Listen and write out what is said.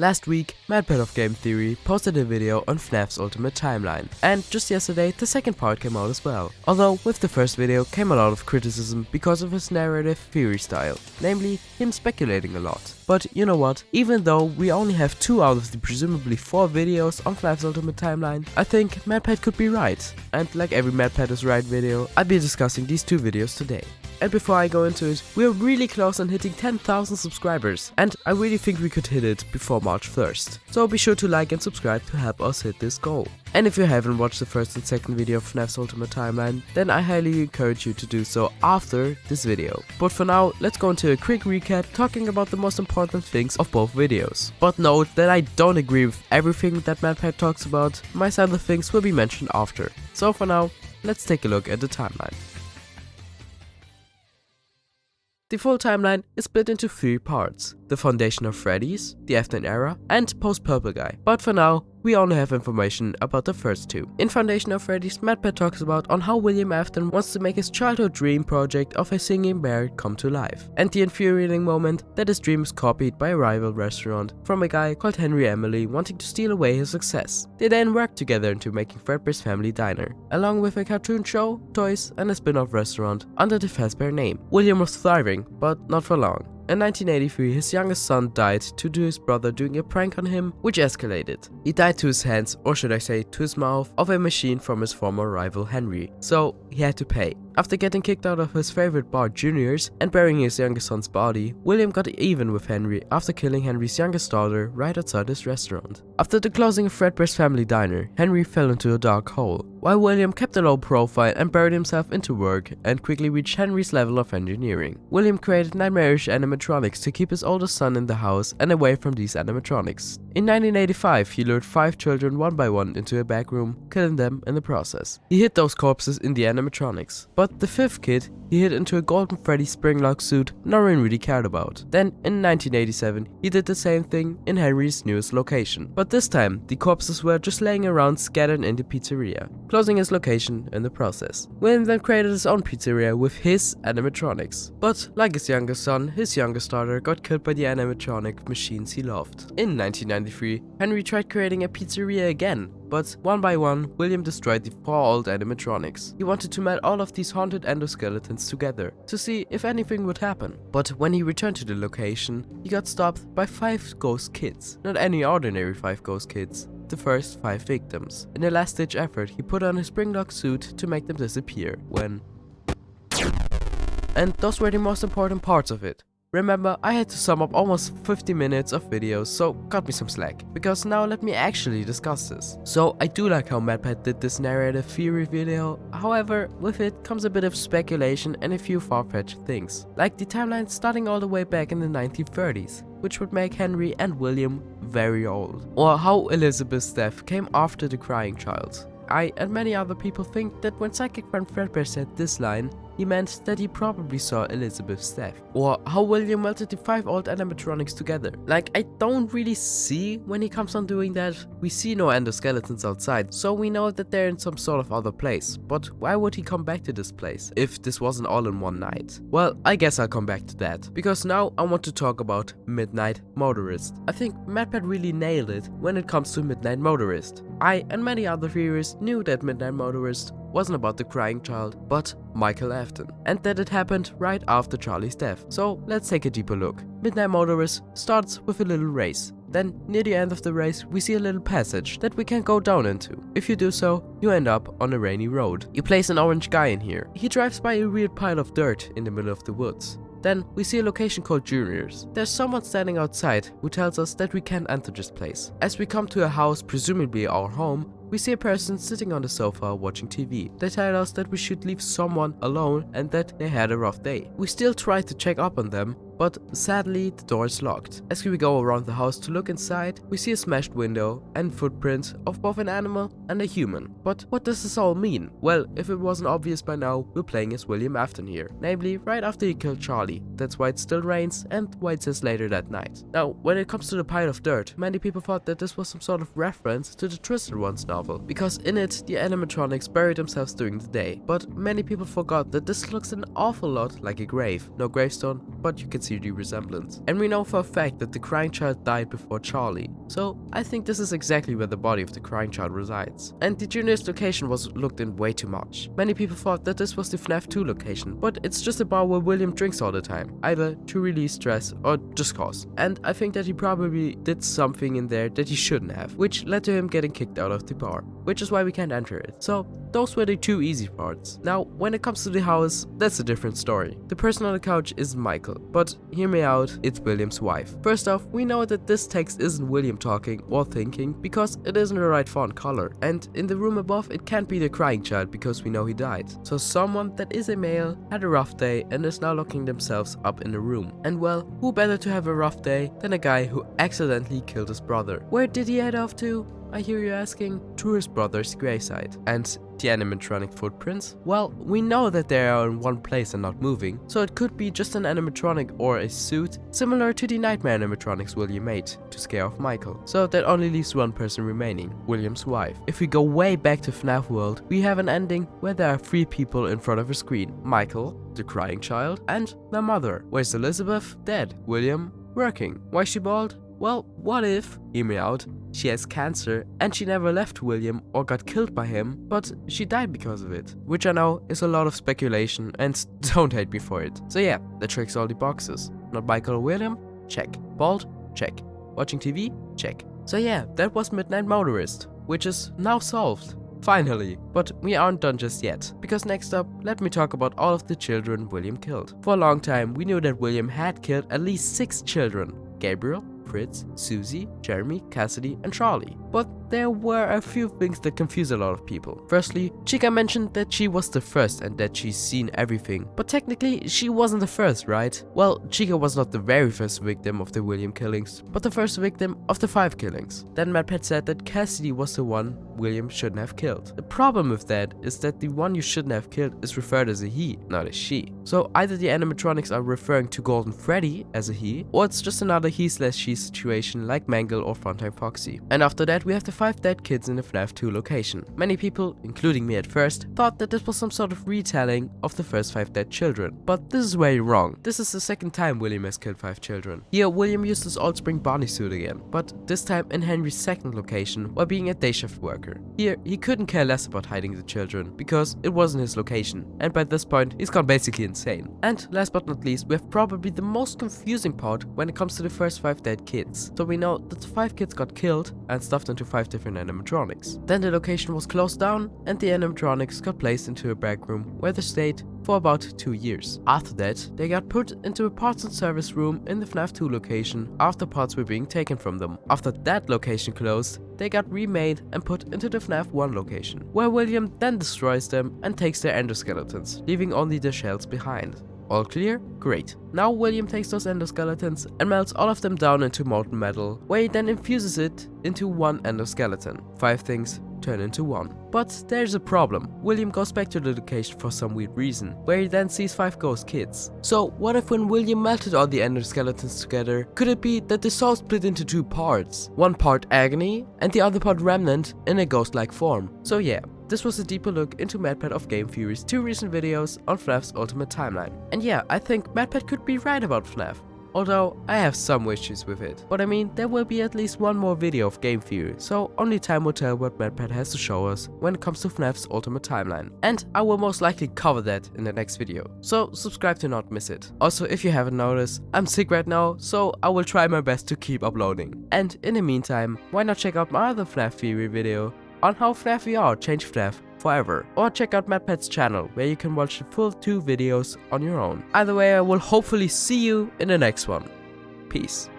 Last week, Matpat of Game Theory posted a video on FNaF's Ultimate Timeline, and just yesterday the second part came out as well. Although with the first video came a lot of criticism because of his narrative theory style, namely him speculating a lot. But you know what, even though we only have 2 out of the presumably 4 videos on FNaF's Ultimate Timeline, I think Matpat could be right. And like every Matpat is right video, I'll be discussing these 2 videos today. And before I go into it, we're really close on hitting 10,000 subscribers, and I really think we could hit it before March 1st. So be sure to like and subscribe to help us hit this goal. And if you haven't watched the first and second video of FNaF's Ultimate Timeline, then I highly encourage you to do so after this video. But for now, let's go into a quick recap talking about the most important things of both videos. But note that I don't agree with everything that Matpat talks about, my side of things will be mentioned after. So for now, let's take a look at the timeline. The full timeline is split into 3 parts: the foundation of Freddy's, the Afton era, and post-Purple Guy. But for now, we only have information about the first 2. In Foundation of Freddy's, Matpat talks about on how William Afton wants to make his childhood dream project of a singing bear come to life, and the infuriating moment that his dream is copied by a rival restaurant from a guy called Henry Emily wanting to steal away his success. They then work together into making Fredbear's Family Diner, along with a cartoon show, toys, and a spin-off restaurant under the Fazbear name. William was thriving, but not for long. In 1983, his youngest son died due to his brother doing a prank on him, which escalated. He died to his hands, or should I say to his mouth, of a machine from his former rival Henry, so he had to pay. After getting kicked out of his favorite bar, Junior's, and burying his youngest son's body, William got even with Henry after killing Henry's youngest daughter right outside his restaurant. After the closing of Fredbear's Family Diner, Henry fell into a dark hole, while William kept a low profile and buried himself into work and quickly reached Henry's level of engineering. William created nightmarish animatronics to keep his oldest son in the house and away from these animatronics. In 1985, he lured 5 children one by one into a back room, killing them in the process. He hid those corpses in the animatronics, but the 5th kid he hid into a Golden Freddy Springlock suit no one really cared about. Then, in 1987, he did the same thing in Henry's newest location, but this time the corpses were just laying around scattered in the pizzeria, closing his location in the process. William then created his own pizzeria with his animatronics, but like his youngest son, his youngest daughter got killed by the animatronic machines he loved. In 1993, Henry tried creating a pizzeria again, but one by one, William destroyed the 4 old animatronics. He wanted to melt all of these haunted endoskeletons together to see if anything would happen. But when he returned to the location, he got stopped by 5 ghost kids. Not any ordinary 5 ghost kids, the first 5 victims. In a last-ditch effort, he put on his Springlock suit to make them disappear when... And those were the most important parts of it. Remember, I had to sum up almost 50 minutes of videos, so cut me some slack, because now let me actually discuss this. So I do like how Matpat did this narrative theory video, however, with it comes a bit of speculation and a few far-fetched things, like the timeline starting all the way back in the 1930s, which would make Henry and William very old, or how Elizabeth's death came after the crying child. I and many other people think that when Psychic Friend Fredbear said this line, he meant that he probably saw Elizabeth's death. Or how William melted the 5 old animatronics together. Like, I don't really see when he comes on doing that. We see no endoskeletons outside, so we know that they're in some sort of other place. But why would he come back to this place, if this wasn't all in one night? Well, I guess I'll come back to that, because now I want to talk about Midnight Motorist. I think Matpat really nailed it when it comes to Midnight Motorist. I and many other theorists knew that Midnight Motorist wasn't about the crying child, but Michael Afton, and that it happened right after Charlie's death. So let's take a deeper look. Midnight Motorist starts with a little race. Then, near the end of the race, we see a little passage that we can go down into. If you do so, you end up on a rainy road. You place an orange guy in here. He drives by a weird pile of dirt in the middle of the woods. Then we see a location called Junior's. There's someone standing outside who tells us that we can't enter this place. As we come to a house, presumably our home, we see a person sitting on the sofa watching TV. They tell us that we should leave someone alone and that they had a rough day. We still try to check up on them, but sadly the door is locked. As we go around the house to look inside, we see a smashed window and footprints of both an animal and a human. But what does this all mean? Well, if it wasn't obvious by now, we're playing as William Afton here, namely right after he killed Charlie. That's why it still rains and why it says later that night. Now, when it comes to the pile of dirt, many people thought that this was some sort of reference to the Twisted Ones now. novel, because in it the animatronics bury themselves during the day, but many people forgot that this looks an awful lot like a grave. No gravestone, but you can see the resemblance. And we know for a fact that the crying child died before Charlie, so I think this is exactly where the body of the crying child resides. And the junior's location was looked in way too much. Many people thought that this was the FNaF 2 location, but it's just a bar where William drinks all the time, either to release stress or just cause. And I think that he probably did something in there that he shouldn't have, which led to him getting kicked out of the bar, which is why we can't enter it. So those were the two easy parts. Now, when it comes to the house, that's a different story. The person on the couch is Michael, but hear me out, it's William's wife. First off, we know that this text isn't William talking or thinking because it isn't the right font color, and in the room above it can't be the crying child because we know he died. So someone that is a male had a rough day and is now locking themselves up in the room. And well, who better to have a rough day than a guy who accidentally killed his brother? Where did he head off to? I hear you asking. To his brother's gravesite. And the animatronic footprints? Well, we know that they are in one place and not moving, so it could be just an animatronic or a suit, similar to the nightmare animatronics William made to scare off Michael. So that only leaves one person remaining, William's wife. If we go way back to FNaF world, we have an ending where there are 3 people in front of a screen. Michael, the crying child, and their mother. Where's Elizabeth? Dead. William? Working. Why is she bald? Well, what if, hear me out, she has cancer and she never left William or got killed by him, but she died because of it. Which I know is a lot of speculation and don't hate me for it. So yeah, that checks all the boxes. Not Michael or William? Check. Bald? Check. Watching TV? Check. So yeah, that was Midnight Motorist, which is now solved. Finally. But we aren't done just yet, because next up, let me talk about all of the children William killed. For a long time, we knew that William had killed at least 6 children. Gabriel, Fritz, Susie, Jeremy, Cassidy, and Charlie. But there were a few things that confuse a lot of people. Firstly, Chica mentioned that she was the first and that she's seen everything. But technically, she wasn't the first, right? Well, Chica was not the very first victim of the William killings, but the first victim of the 5 killings. Then Matpat said that Cassidy was the one William shouldn't have killed. The problem with that is that the one you shouldn't have killed is referred as a he, not a she. So either the animatronics are referring to Golden Freddy as a he, or it's just another he/she situation like Mangle or Funtime Foxy. And after that, we have the 5 dead kids in the FNaF 2 location. Many people, including me at first, thought that this was some sort of retelling of the first 5 dead children. But this is where you're wrong. This is the second time William has killed 5 children. Here, William used his old spring Bonnie suit again, but this time in Henry's second location while being a day shift worker. Here, he couldn't care less about hiding the children, because it wasn't his location, and by this point, he's gone basically insane. And last but not least, we have probably the most confusing part when it comes to the first 5 dead kids. So we know that the 5 kids got killed and stuffed into 5 different animatronics. Then the location was closed down and the animatronics got placed into a back room where they stayed for about 2 years. After that, they got put into a parts and service room in the FNaF 2 location after parts were being taken from them. After that location closed, they got remade and put into the FNaF 1 location, where William then destroys them and takes their endoskeletons, leaving only the shells behind. All clear? Great. Now William takes those endoskeletons and melts all of them down into molten metal, where he then infuses it into 1 endoskeleton. 5 things turn into 1. But there's a problem. William goes back to the location for some weird reason, where he then sees 5 ghost kids. So what if when William melted all the endoskeletons together, could it be that the soul split into 2 parts? One part agony and the other part remnant in a ghost-like form. So yeah. This was a deeper look into Matpat of Game Theory's 2 recent videos on FNaF's Ultimate Timeline. And yeah, I think Matpat could be right about FNaF, although I have some issues with it. But I mean, there will be at least one more video of Game Theory, so only time will tell what Matpat has to show us when it comes to FNaF's Ultimate Timeline. And I will most likely cover that in the next video, so subscribe to not miss it. Also, if you haven't noticed, I'm sick right now, so I will try my best to keep uploading. And in the meantime, why not check out my other FNaF Theory video on how FNaF VR changed FNaF forever, or check out Matpat's channel where you can watch the full 2 videos on your own. Either way, I will hopefully see you in the next one. Peace.